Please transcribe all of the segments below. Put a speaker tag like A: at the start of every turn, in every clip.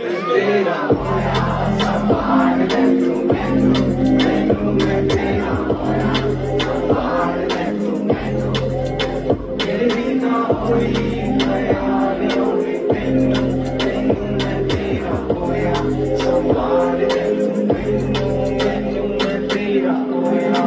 A: तेरा होया संभाल ले तू मैनू मैनू मैं तेरा होया संभाल ले तू मैनू मेरी ना होई ख्याल होवे तैनू तैनू मैं तेरा होया संभाल ले तू मैनू मैनू मैं तेरा होया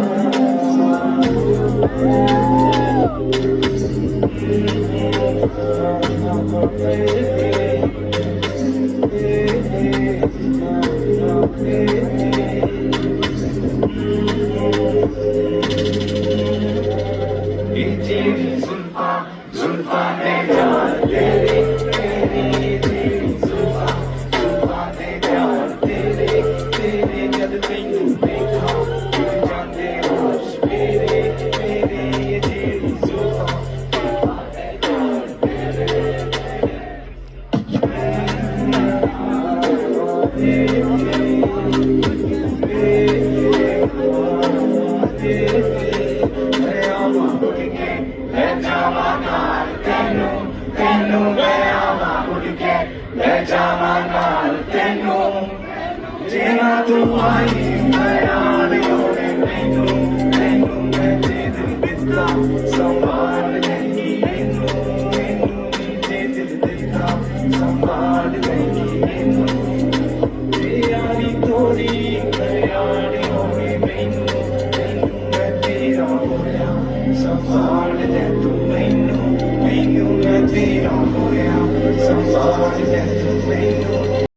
A: जुल्फा जुल्फा ने जान तेरे तेरी तेरी जुल्फा जुल्फा ने जान तेरे तेरे जद तैनू देखा उड़ जांदे होश मेरे मेरे ये तेरी जुल्फा जुल्फा ने जान तेरे ਤੈਨੂੰ ਮੈਂ ਆਵਾਂ ਉੱਡ ਕੇ ਲੈ ਜਾਵਾਂ ਨਾਲ ਤੈਨੂੰ ਜਿਵੇਂ ਤੂੰ ਆਈ ਖਿਆਲ ਹੋਵੇ ਮੈਨੂੰ ਤੈਨੂੰ ਮੈਂ ਦੇ ਦਿਲ ਦਿੱਤਾ ਸੰਭਾਲ ਨਹੀਂ ਮੈਨੂੰ ਮੈਨੂੰ ਦੇ ਦਿਲ ਦਿੱਤਾ ਸੰਭਾਲ ਨਹੀਂ ਮੈਨੂੰ ਯਾਰੀ ਤੋਰੀ ਖਿਆਲ